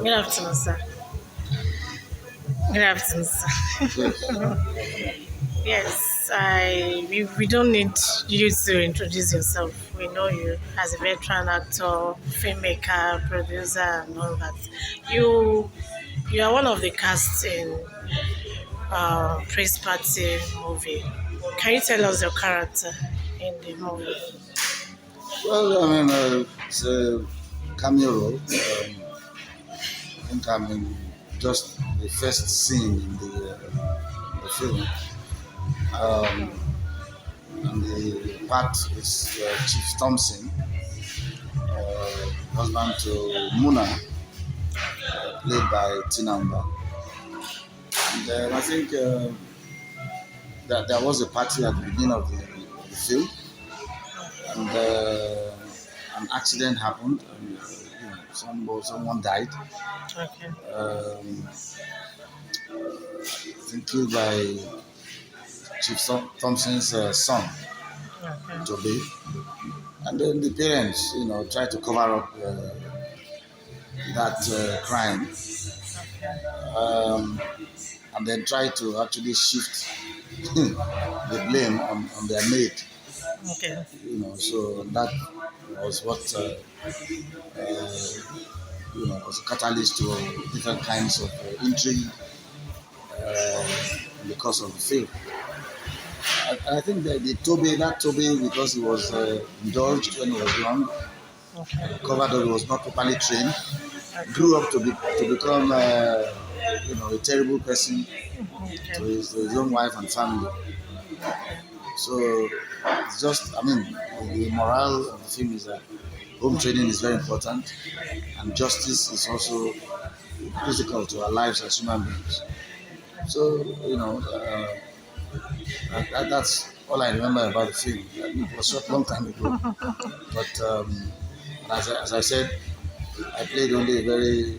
Good afternoon, sir. Good afternoon, sir. Yes. Yes, we don't need you to introduce yourself. We know you as a veteran actor, filmmaker, producer, and all that. You you are one of the cast in Praise Party movie. Can you tell us your character in the movie? Well, it's a cameo role. I think I'm in just the first scene in the film. Um, and the part is Chief Thompson, husband to Muna, played by Tinamba. And I think that there was a party at the beginning of the film, and an accident happened, and someone died. Okay. I think killed by Chief Thompson's son, Okay. Toby. And then the parents, try to cover up that crime, um, and then try to actually shift the blame on their maid. Okay. So that was what was a catalyst to different kinds of intrigue uh, in the course of the film. I think that Toby, because he was indulged when he was young, Okay. covered up, he was not properly trained, grew up to become a terrible person to Okay. his own wife and family. So it's just, the morale of the film is that home training is very important, and justice is also critical to our lives as human beings. So that's all I remember about the film. It was shot a long time ago, but as I said, I played only a very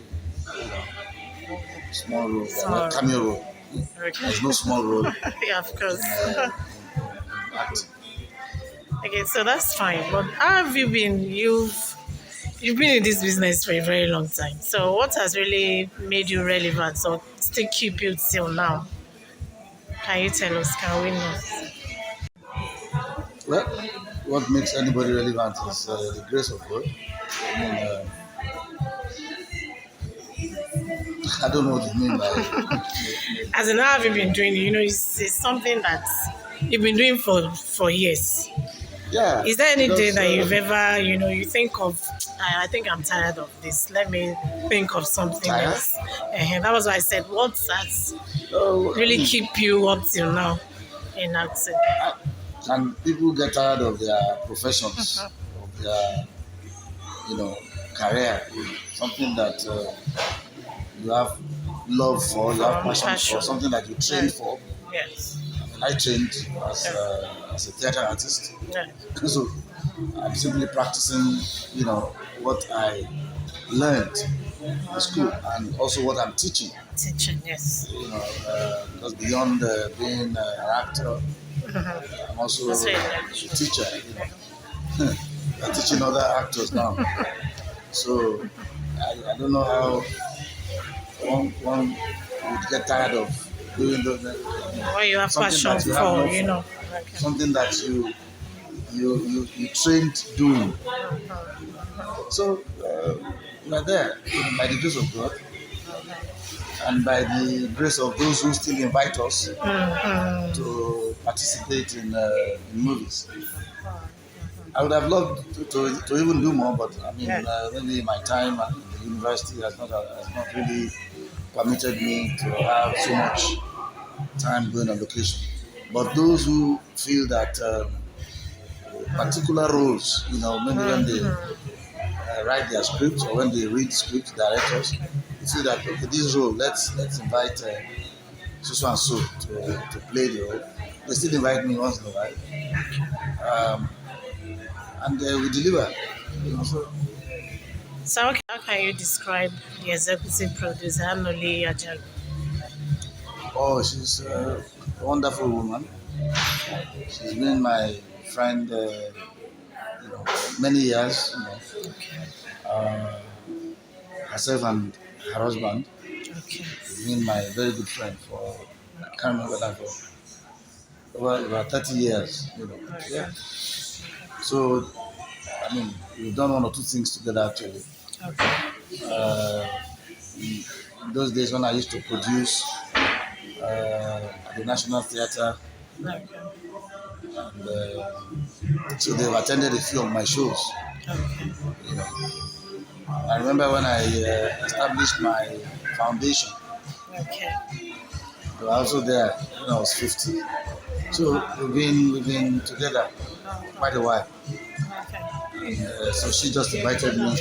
small role, a Sorry. cameo role. Okay. There's no small role in, Yeah, of course. in acting. Okay, so that's fine. But how have you been? You've been in this business for a very long time. So what has really made you relevant or still keep you till now? Can you tell us? Can we know? Well, what makes anybody relevant is the grace of God. I mean, I don't know what you mean by. As in, how have you been doing it? It's something that you've been doing for years. Yeah, Is there any day because that you've ever, you think of, I think I'm tired of this. Let me think of something tired. else. And that was why I said, what has Oh, really keep you up till now in acting? and people get tired of their professions, of their, you know, career, something that you have love for, you have passion for, Passion. something that you trained for. Yes. I trained as a theater artist, Yeah. so I'm simply practicing, what I learned in school and also what I'm teaching. Teaching, yes. Because beyond being an actor, I'm also That's very a nice. teacher. I'm teaching other actors now. So I don't know how one would get tired of doing What you have something passion that you have for, love for, Okay. something that you trained doing. So we're there, by the grace of God and by the grace of those who still invite us Mm-hmm. to participate in movies. I would have loved to even do more, but Yeah. maybe my time at the university has not really permitted me to have so much time going on location. But those who feel that particular roles. Maybe when they Mm-hmm. write their scripts or when they read script directors, you see that okay, this role let's invite so and so to play the role. They still invite me once in a while, and we deliver. So, So how can you describe the executive producer, Anuli Ajagu? oh, she's a wonderful woman. She's been my friend, many years. Uh, Herself and her husband Okay. been my very good friend for I can't remember that for over about 30 years. Yeah. Okay. So I mean, we've done one or two things together actually. Okay. Uh, in those days when I used to produce at the National Theatre, Okay. and so they've attended a few of my shows. Okay. You know, I remember when I established my foundation. Okay. They were also there when I was 50. So we've been together Okay. quite a while. Okay. And so she just invited me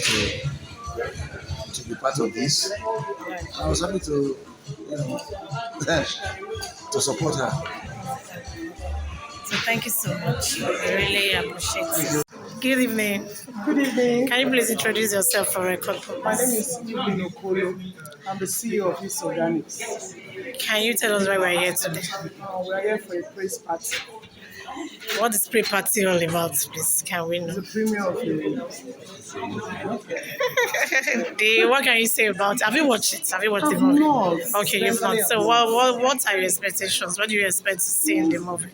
to be part of this. Okay. I was happy to, you know, to support her. So thank you so much. I really appreciate Thank it. you. Good evening. Good evening. Can you please introduce yourself for record My name purpose? is Kunle. I'm the CEO of East Organics. Can you tell us why we're here today? We are here for a praise party. What is pre-party all about, please? Can we It's know? a premiere of a What can you say about it? Have you watched it? Have you watched the I've movie? not. Okay, you've not. Personally, I've So not. what are your expectations? What do you expect to see in the movie?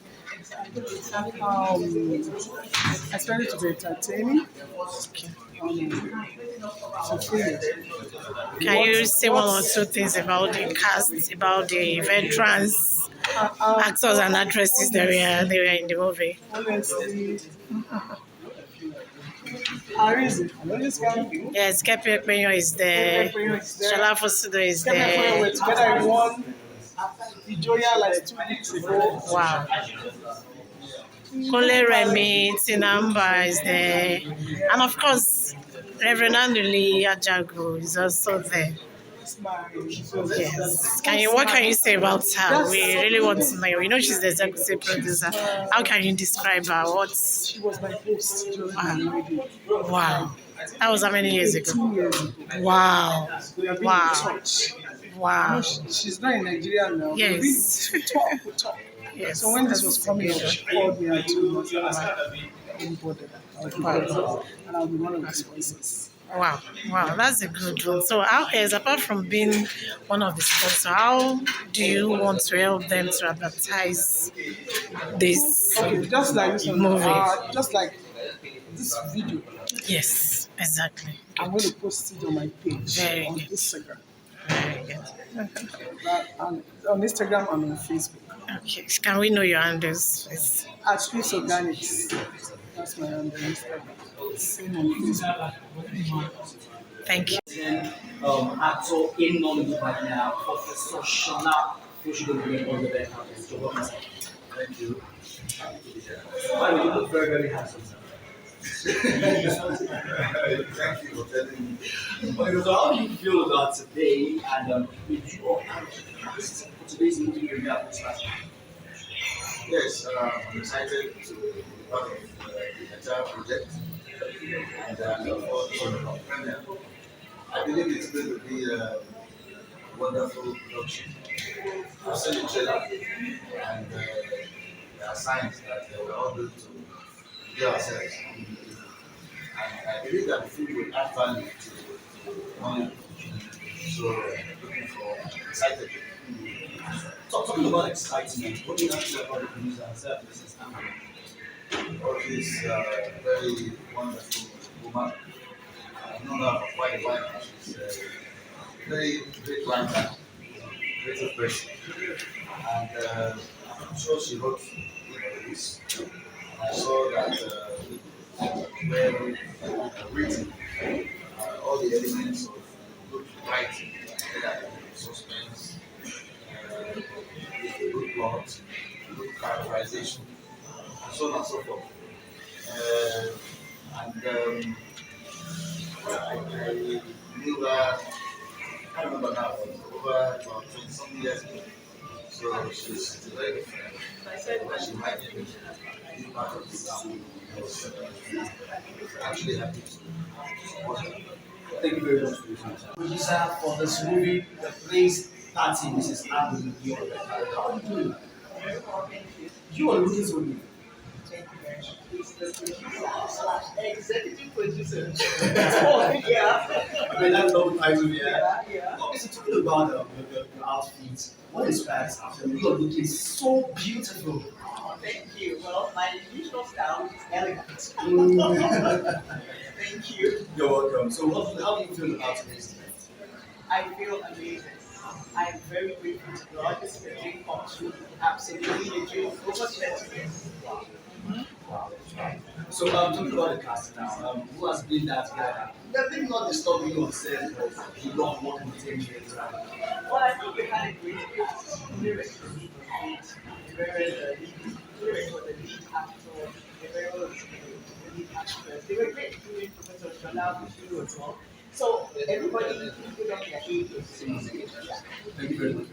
I expect it to be entertaining. Okay. To feel it. Can you say one or two things about the cast, about the veterans, actors and actresses that were in the movie? Honestly, Arizi. I know this guy. Yes, Kepi Ekpenyo is there. Shola Fasudo is Kevin and Koyo there. were together in one Ijoya like 2 weeks ago. Wow. Kunle Remi, Tinamba is there. And of course, Reverend Anuli Ajagu is also there. It's my Yes. What can you say about her? We really want to know. You know she's the executive producer. How can you describe her? She was my host during my wedding Wow. That was how many years ago? 2 years ago. Wow. We have been in Wow. touch. Wow. She's not in Nigeria now. Yes. We talk. Yes. So when this was That's coming up, good. she called me and told me, I'm bothered. I'll be there. And I'll be one of the voices. Wow, wow, that's a good one. So, how is apart from being one of the sponsors, how do you want to help them to advertise this Okay, just like this one, movie? just like this video, Yes, exactly. I'm going to post it on my page Very on good. Instagram. Very good. And on Instagram and on Facebook. Okay, can we know your handles, please? At Swiss Organics. That's my handle on Instagram. Same on Facebook. Thank you. Actor in Nollywood right now, Professor Sola. Fasudo doing all the best. Thank you. Why you look very, very handsome. Thank you for telling me. Okay, so how do you feel about today and if you are for today's interview in that discussion? Yes, I'm excited to be part of the entire project and look forward to the premiere. I believe it's going to be a wonderful production. I've seen the trailer and there are signs that we're all going to give ourselves. And I believe that the film will add value to Hollywood. So looking forward, excited. Talking about excitement, what do you have to say about the producer herself, Mrs. Anuli? All this very wonderful woman. I've known her for quite a while. She's a very great writer, great person. And I'm sure she wrote this. I saw that very written all the elements of good writing, suspense, good plot, good characterization, and so on and so forth. be part of this. I was actually happy to watch it. Thank you very much for your time. Producer for this movie, The Place Party, Mrs. Anuli. How are you doing? You are looking so good. Executive producer. Oh, yeah. I mean, that's long title, yeah. Obviously, talking about your outfits, what inspires after you are looking so beautiful? Oh, thank you. Well, my usual style is elegant. Thank you. You're welcome. So, how do you feel about today's event? I feel amazing. I am very grateful to God. This is a dream come true. Absolutely a dream over 20 years. So, talking about the cast now, who has been that guy that maybe not disturbing you on set, but you love working with him here? Well, I think we had a great cast. Lyrics was the lead. Very the lead. Lyrics was the lead actor. Very was the lead actress. They were great doing Professor Shola Bushiru as well. So everybody put on their A game. Thank you very much.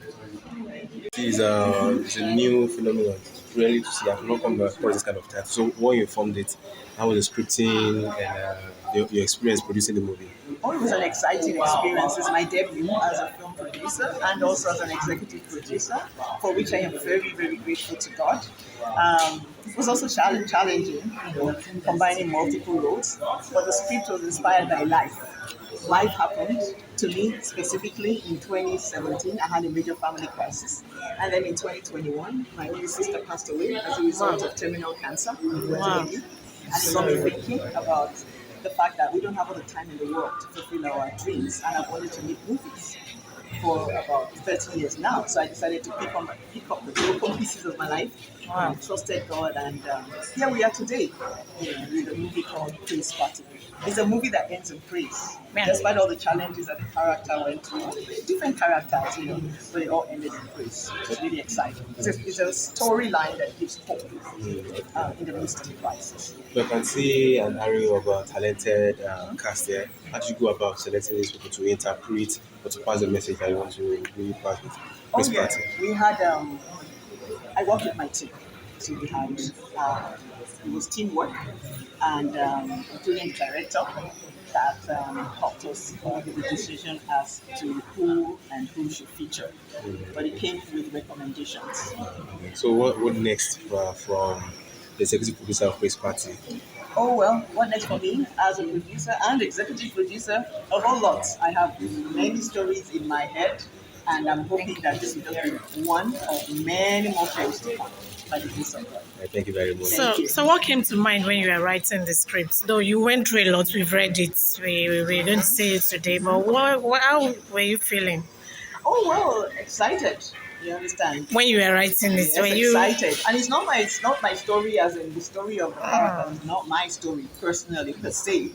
It's a new phenomenon. It's rarely to see. I've not come across this kind of title. So when you formed it, how was the scripting and your experience producing the movie? Oh, it was an exciting experience. It's my debut as a film producer and also as an executive producer, for which I am very, very grateful to God. It was also challenging, combining multiple roles, but the script was inspired by life. Life happened to me specifically in 2017. I had a major family crisis. And then in 2021, my only sister passed away as a result of terminal cancer. Wow. And it got me thinking about the fact that we don't have all the time in the world to fulfill our dreams. And I've wanted to make movies for about 30 years now. So I decided to pick up the broken pieces of my life. Wow. And trusted God, and here we are today, with a movie called Praise Party. It's a movie that ends in praise, Yeah. despite all the challenges that the character went through. Different characters, but it all ended in praise. It's really exciting. It's a storyline that gives hope in the midst of the crisis. So I can see an array of talented cast there. How do you go about selecting these people to interpret or to pass the message that you want to really pass with Oh this yeah, party? we had. I worked with my team, so we had. It was teamwork, and including the director that helped us with the decision as to who should feature. But it came with recommendations. So what next from the executive producer of Praise Party? Oh well, what next for me as a producer and executive producer? A whole lot. I have many stories in my head, and I'm hoping that this will just be one of many more films to come by the grace of God. Thank you very much. So, what came to mind when you were writing the script? Though you went through a lot, we've read it. We're going to say it today, but how were you feeling Oh well, excited. You understand? when you were writing it? Yes, When you excited, and it's not my story as in the story of the character. It's not my story personally per se.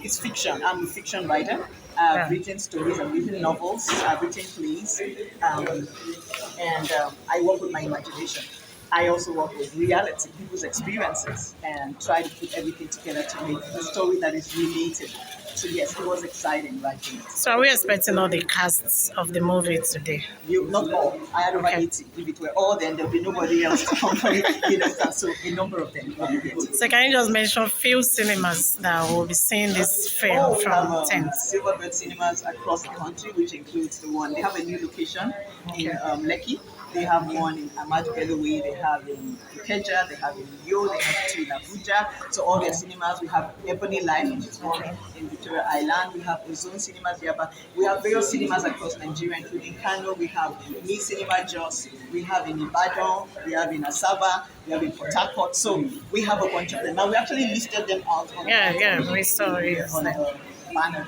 It's fiction. I'm a fiction writer. I've written stories. I've written novels. I've written plays, and I work with my imagination. I also work with reality, people's experiences, and try to put everything together to make a story that is relatable. So yes, it was exciting writing it. So, are we expecting all the casts of the movie today? Not all. I had over Okay. 80. If it were all, then there'd be nobody else to come for it. So a number of them will be getting. So, can you just mention few cinemas that will be seeing this film We from have 10? Silverbird cinemas across the country, which includes the one. They have a new location in Lekki. They have one in Ahmadu Bello Way. They have in Ikeja. They have in Yo. They have two in Abuja. So all their cinemas. We have Ebony Life, which is one in Victoria Island. We have Ozone Cinemas here, but we have various cinemas across Nigeria, including Kano. We have Mi Cinema Jos. We have in Ibadan. We have in Asaba. We have in Port Harcourt. So we have a bunch of them. Now we actually listed them out on Yeah, we saw it. on the banner.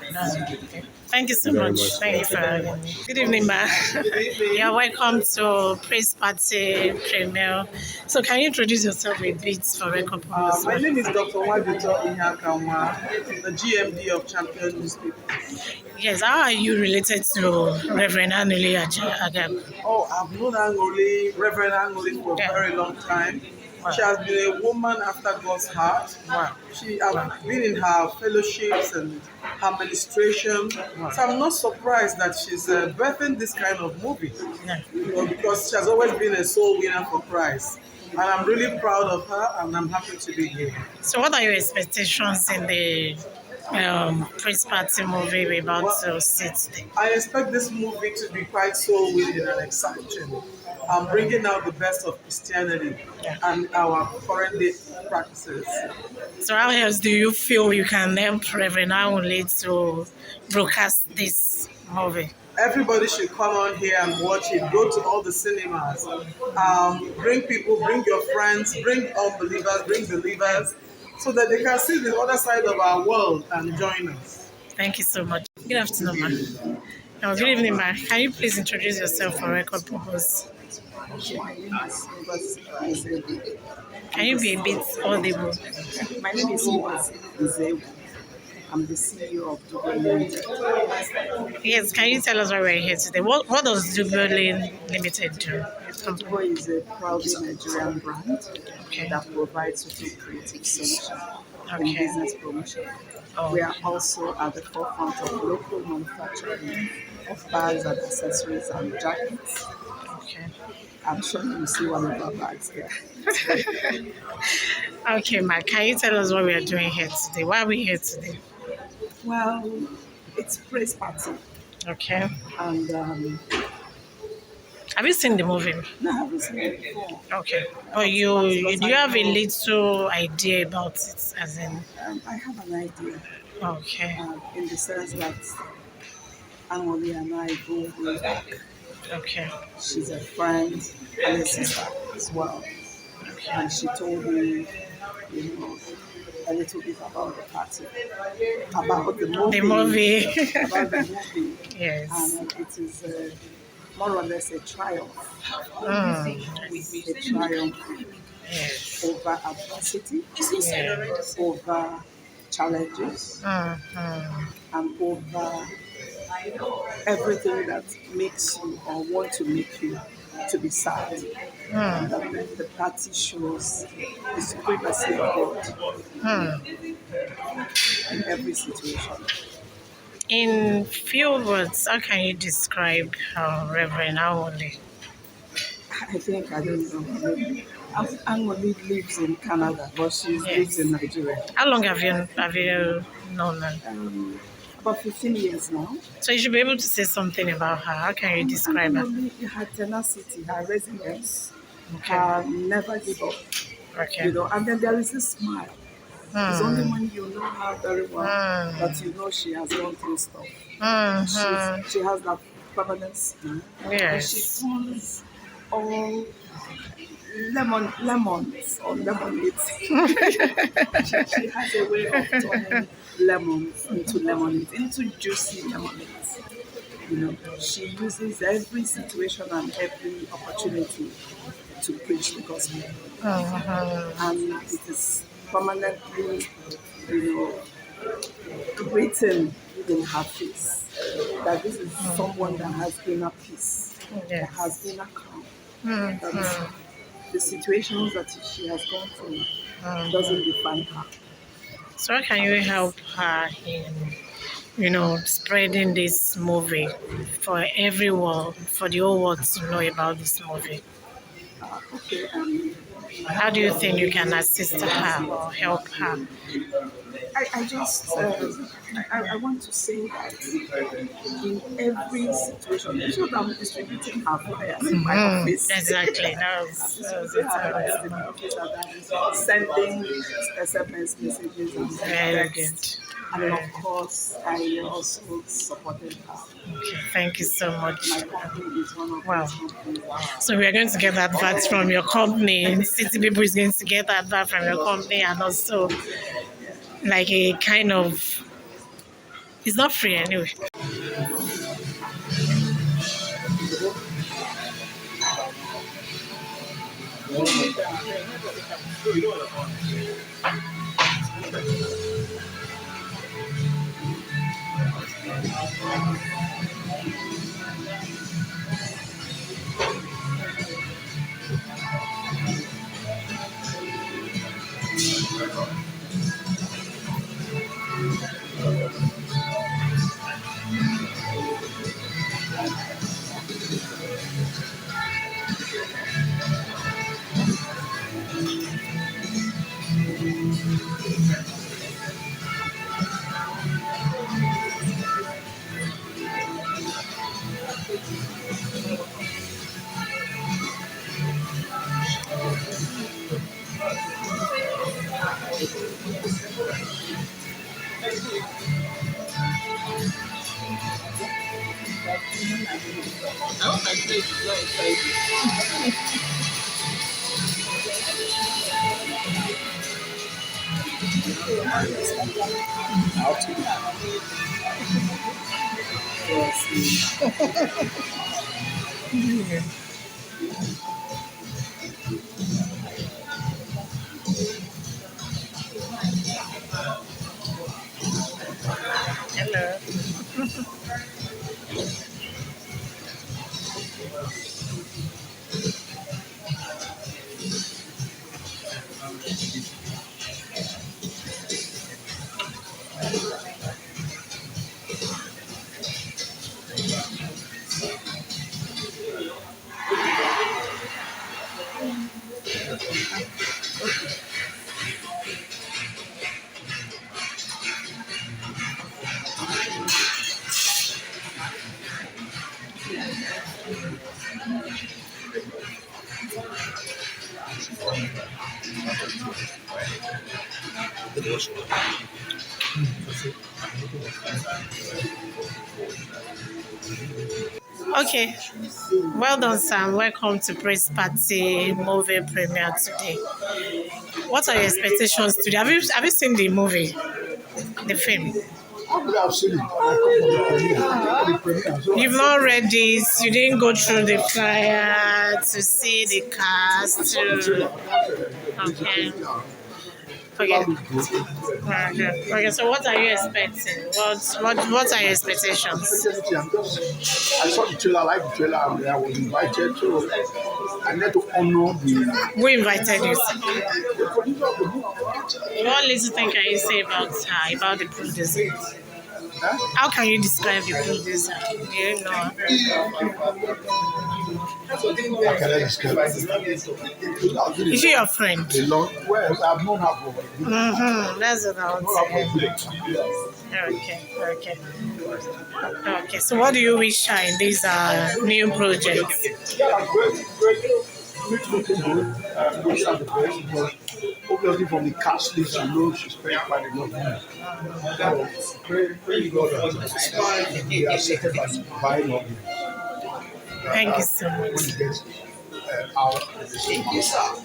Thank you so Thank you very much. much. Thank you for having me. Good evening, ma. You're welcome to Praise Party Premiere. So, can you introduce yourself a bit for record purposes? My name is Dr. Wabito Ihakamwa, the GMD of Champion Newspaper. Yes, how are you related to Reverend Anuli Ajagu? Oh, I've known Anuli, Reverend Anuli, for a very long time. She has been a woman after God's heart. Wow. She has been in her fellowships and her ministration. So I'm not surprised that she's birthing this kind of movie. Yeah. Because she has always been a soul winner for Christ. And I'm really proud of her, and I'm happy to be here. So, what are your expectations in the Prince Party movie we're about to see today? I expect this movie to be quite soul winning and exciting. I'm bringing out the best of Christianity Yeah. and our current day practices. So, how else do you feel you can help Reverend Anuli to broadcast this movie? Everybody should come on here and watch it. Go to all the cinemas. Bring people, bring your friends, bring unbelievers, bring believers, so that they can see the other side of our world and join us. Thank you so much. Good afternoon, ma. Good evening, ma. Can you please introduce yourself for record purpose? My name is Ngozi. Can you be a bit audible? My name is Ngozi Izewu. I'm the CEO of Dubai Limited. Yes, can you tell us why we're here today? What does Dubai Limited do? Dubai is a proudly Nigerian brand Okay. that provides total creative solution in Okay. business promotion. Oh, We are also at the forefront of local manufacturing of bags and accessories and jackets. okay. I'm sure you will see one of our bags here. Okay, ma. Can you tell us what we are doing here today? Why are we here today? Well, it's praise party, Okay. and Have you seen the movie? no, I haven't seen it before. Okay. But you do you have a little idea about it, as in? I have an idea Okay. in the sense that Anuli and I go way back. Okay. She's a friend and a sister as well. And she told me, you know, a little bit about the party, about the movie. The movie. About the movie. Yes. And it is more or less a triumph. Mm. A triumph Yes. over adversity, Yes. over challenges, and over everything that makes you or want to make you to be sad. And that the party shows the supremacy of God in every situation. In few words, how can you describe Reverend Anuli? I think, I don't know, maybe Anuli lives in Canada, but she lives in Nigeria. How long have you known her? About 15 years now. So you should be able to say something about her. How can you describe her? Anuli, her tenacity, her resilience, Okay. her never give up, Okay. you know, and then there is this smile. It's only when you know her very well that you know she has gone through stuff. She has that permanent smile. And she Yes. turns all lemons or lemonades. she has a way of turning lemons into lemonades, into juicy lemonades. You know, she uses every situation and every opportunity to preach the gospel. And it is permanently, you know, written in her face that this is someone that has inner peace, that has inner calm, that the situations that she has gone through doesn't define her. So how can you help her in, spreading this movie for everyone, for the whole world to know about this movie? Okay, How do you think you can assist her or help her? I just I want to say that in every situation, it's not that I'm distributing her flyers in my office. Exactly. That was Distributing her flyers in my office and I'm sending SMS messages and very texts. good. And then of course I also supported her. Okay, thank you so much. My company is one of Wow. those companies. So we are going to get adverts from your company. City People is going to get advert from your company, and also like a kind of, it's not free anyway. I hope my place is not exciting. Hello. Okay. Well done, Sam. Welcome to Praise Party movie premiere today. What are your expectations today? Have you seen the movie, the film? How could I have seen it? I come for the premiere. So You've not read this. You didn't go through the flyer to see the cast. Okay. Okay. Okay. So what are you expecting? What are your expectations? I saw the trailer, I like the trailer, and I was invited, so I need to honor the Who invited you? producer of the movie. What little thing can you say about her, about the producer? Huh? How can you describe the producer? Do you know? How can I describe it? Is she your friend? A long, well, I've known her for a good That's what I would known her say. for good. Okay. Okay. So what do you wish her in this new project? Yeah, great. It's looking good. Looking at the best, but obviously from the cast list, you know she spent quite a lot of money. So, pretty good. They are accepted by buying of it. Thank you so When much. it gets out,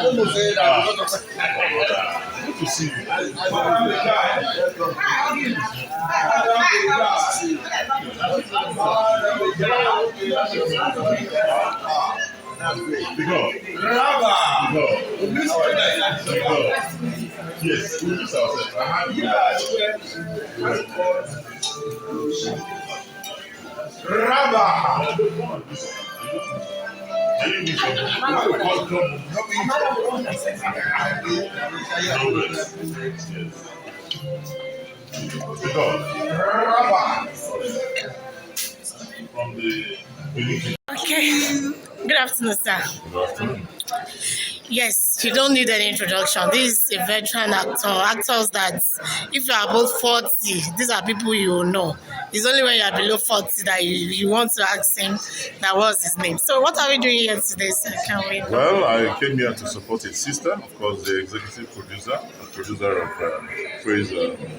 don't know, say that. Good to see you. Because, yes, we use ourselves. I'm happy with that. Rabba! From the Okay. Good afternoon, sir. Good afternoon. Yes, you don't need any introduction. This is a veteran actor. Actors that, if you are above 40, these are people you will know. It's only when you are below 40 that you want to ask him that was his name. So what are we doing here today, sir? Can we know? Well, I came here to support his sister, of course, the executive producer, and producer of Praise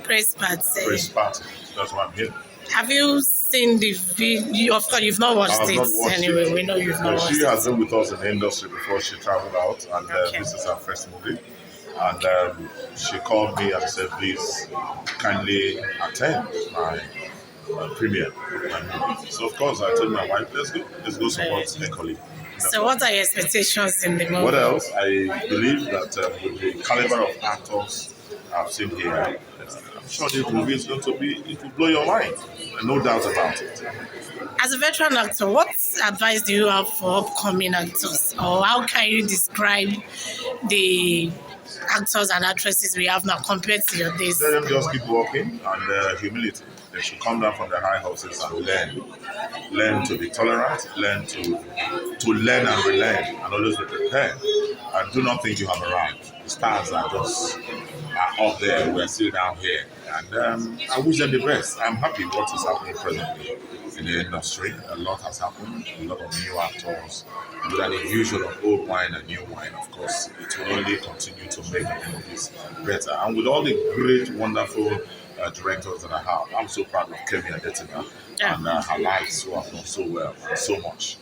Praise Party. Party. That's why I'm here. Have you seen the video? Of course, you've not I watched have not it watched anyway. it. We know you've not watched She has it. been with us in the industry before she traveled out, and Okay. this is her first movie. And she called me and said, please kindly attend my premiere of my movie. So, of course, I told my wife, let's go support a colleague. So what are your expectations in the movie? What else? I believe that with the caliber of actors I've seen here, I'm sure this movie is going to be, it will blow your mind. No doubt about it. As a veteran actor, what advice do you have for upcoming actors? Or how can you describe the actors and actresses we have now compared to your days? Let them just keep working and humility. They should come down from their high horses and learn. Learn to be tolerant, learn to learn and relearn, and always be prepared. And do not think you have arrived. The stars are up there, we're still down here. And I wish them the best. I'm happy what is happening presently in the industry. A lot has happened, a lot of new actors, with an infusion of old wine and new wine. Of course, it will only continue to make the movies better. And with all the great, wonderful directors that I have, I'm so proud of Kemi Adetina and her lives who have done so well and so much.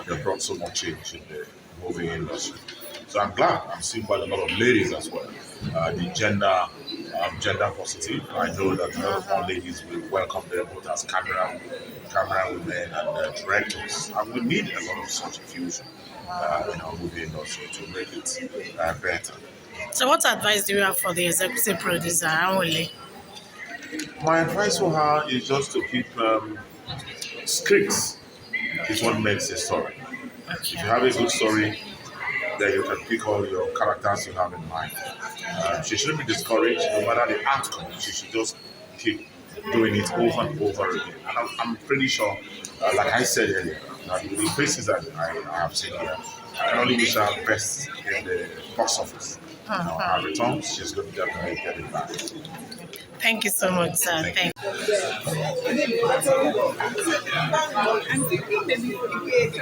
They brought so much change in the movie industry. So I'm glad I'm seeing quite a lot of ladies as well. The gender positive. I know that a lot of more ladies will welcome them both as camera women and directors. And we need a lot of such infusion in our movie industry to make it better. So what advice do you have for the executive producer, Anuli? My advice for her is just to keep scripts is what makes a story. If you have a good story, then you can pick all your characters you have in mind. She shouldn't be discouraged no matter the outcome. She should just keep doing it over and over again. And I'm pretty sure, like I said earlier, that with the faces that I have seen here, I can only wish her best in the box office. Her returns, she's going to definitely get it back. Thank you so much, sir. Thank you. I'm thinking maybe if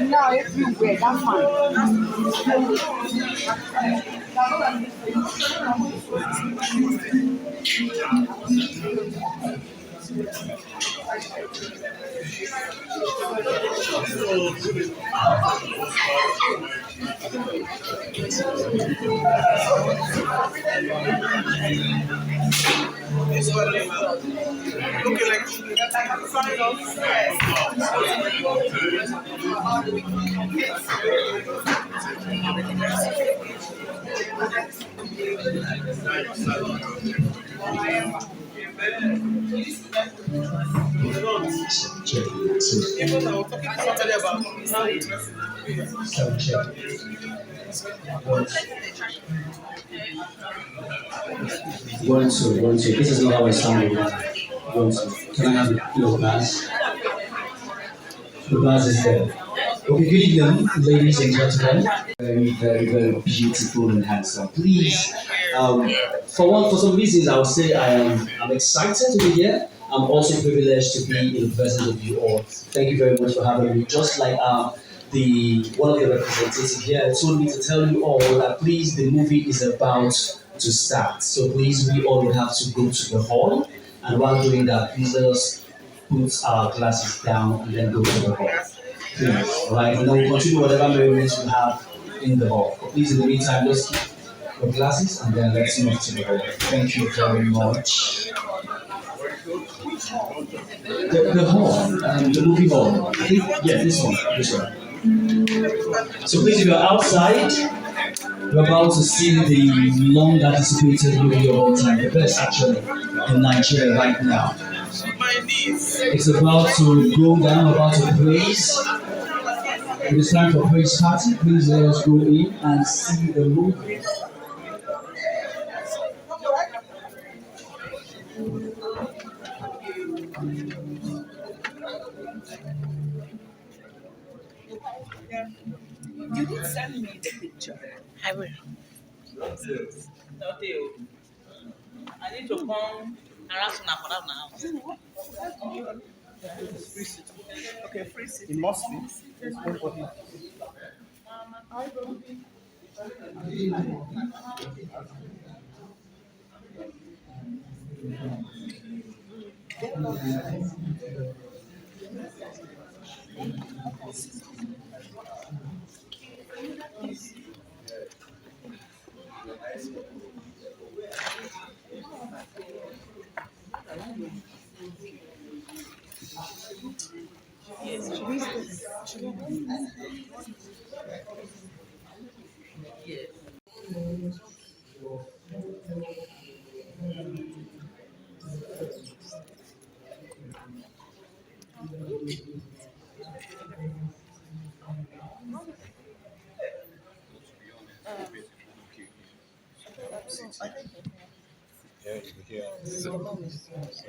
Now everywhere, that's fine. Okay, like sign Check. Even I was talking to somebody about how Check. One, two. This is not how I sound. One, two. Can I have your glass? The glass is there. Okay, good evening, ladies and gentlemen. Very beautiful and handsome. Please, for some reasons, I would say I'm excited to be here. I'm also privileged to be in the presence of you all. Thank you very much for having me. Just like the one of the representatives here told me to tell you all that please, the movie is about to start. So please, we all will have to go to the hall, and while doing that, please let us put our glasses down and then go to the hall. Please, right? And then we'll continue whatever merriment we have in the hall. But please, in the meantime, just keep your glasses and then let's move to the hall. Thank you very much. The hall, the movie hall. I think, yeah, this one. So please, if you're outside, we're about to see the long anticipated movie of all time, the best actually in Nigeria right now. It's about to go down, about to praise. It is time for praise party. Please let us go in and see the movie. You did send me the picture. I will. I need to come around for that now. Okay, free seat. It must be. There's nobody.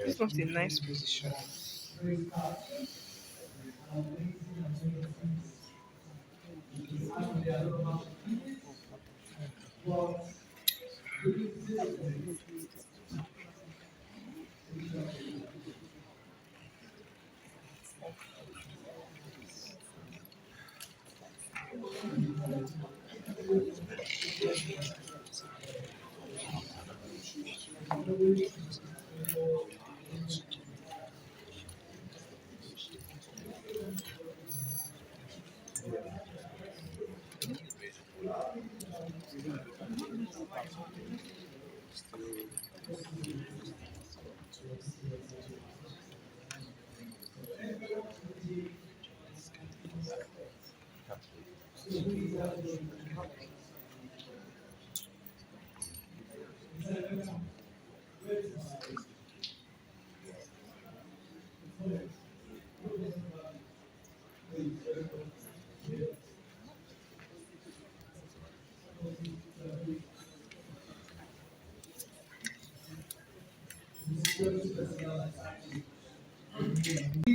This was a nice position.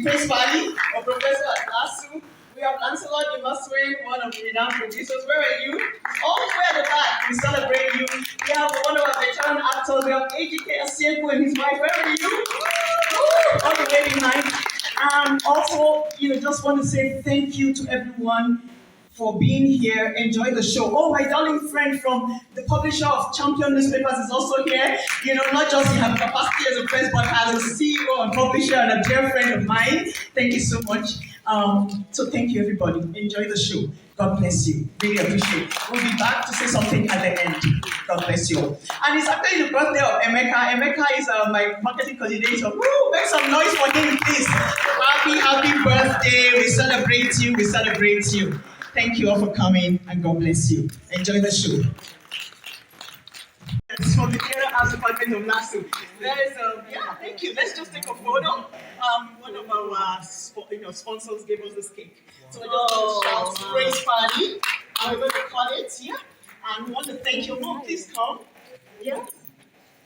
Prince Bali or Professor Asu. We have Lancelot Imaswe, one of the renowned producers. Where are you? All the way at the back, we celebrate you. We have one of our veteran actors. We have AJK Asieko and his wife. Where are you? All the way behind. Also, just want to say thank you to everyone for being here. Enjoy the show. Oh, my darling friend from the publisher of Champion Newspapers is also here. Not just in her capacity as a press, but as a CEO and publisher and a dear friend of mine. Thank you so much. So thank you, everybody. Enjoy the show. God bless you. Really appreciate it. We'll be back to say something at the end. God bless you. And it's actually the birthday of Emeka. Emeka is my marketing coordinator. Woo! Make some noise for him, please. Happy birthday. We celebrate you. We celebrate you. Thank you all for coming, and God bless you. Enjoy the show. From the Area Arts Department of NASU. There's thank you. Let's just take a photo. One of our sponsors gave us this cake. So we're just going to shout praise party. And we're going to call it here. And we want to thank you. Mom, please come. Yeah.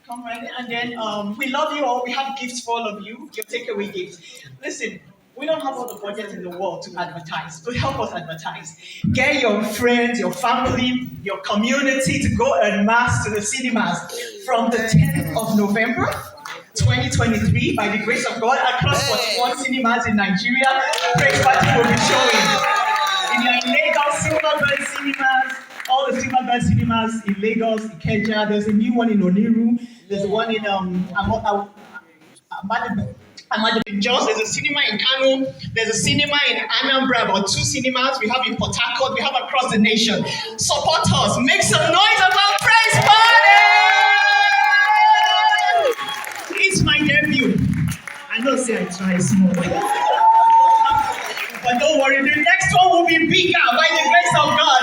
Come right in. And then we love you all. We have gifts for all of you. Your takeaway gifts. Listen. We don't have all the budget in the world to advertise, so help us advertise. Get your friends, your family, your community to go en masse to the cinemas from the 10th of November, 2023, by the grace of God, across 41 cinemas in Nigeria. Praise Party will be showing. If you're in Lagos, Silverbird Cinemas, all the Silverbird Cinemas in Lagos, Ikeja, there's a new one in Oniru, there's one in Jos, there's a cinema in Kano, there's a cinema in Anambra, about 2 cinemas we have in Port Harcourt, we have across the nation. Support us, make some noise about Praise Party! It's my debut. I know say I try small. But don't worry, the next one will be bigger by the grace of God.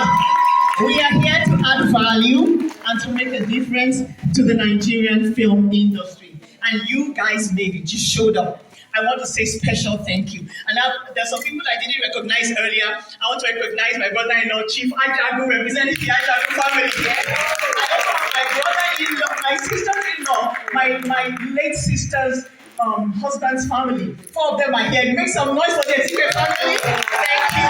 We are here to add value and to make a difference to the Nigerian film industry. And you guys made it, you showed up. I want to say special thank you. And now, there's some people I didn't recognize earlier. I want to recognize my brother-in-law, Chief Ajagu, representing the Ajagu family. I also have my brother-in-law, my sister-in-law, my late sister's husband's family. 4 of them are here. Make some noise for the entire family. Thank you.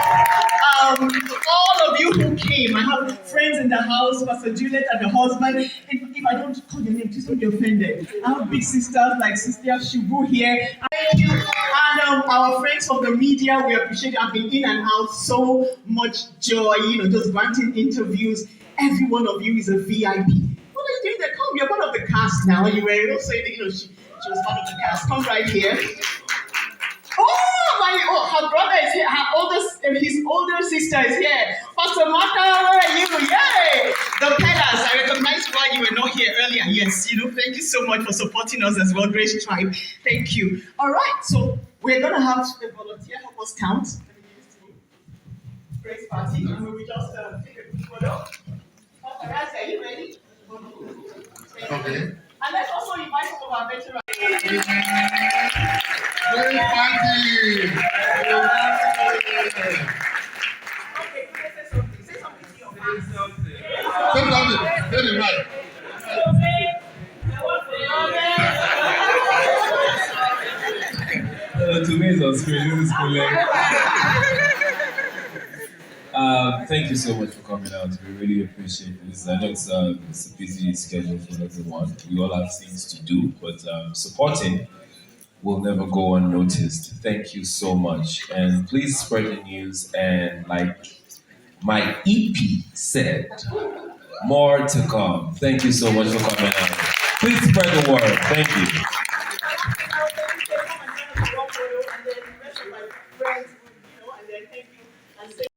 All of you who came, I have friends in the house, Pastor Juliet and the husband. If I don't call your name, please don't be offended. I have big sisters like Sister Shubu here. Thank you. And our friends from the media, we appreciate it. I've been in and out, so much joy, just granting interviews. Every one of you is a VIP. What are you doing there? Come, you're one of the cast now. You were also, she was part of the cast. Come right here. Her brother is here. His older sister is here. Pastor Martha, where are you? Yay! The Pedders, I recognized why you were not here earlier. Yes, thank you so much for supporting us as well, Grace Tribe. Thank you. All right, so we're going to have a volunteer help us count. Grace Party, and we will just take a quick photo. Pastor, are you ready? Okay. And let's also invite some of our veterans. Very funny. Okay, say something. Say something to your fans. Say something. Say it right. To me, it's on screen. This is Kunle. Thank you so much for coming out. We really appreciate this. I know it's a busy schedule for everyone. We all have things to do, but supporting will never go unnoticed. Thank you so much. And please spread the news. And like my EP said, more to come. Thank you so much for coming out. Please spread the word. Thank you. And then the rest of my friends, and then thank you. And say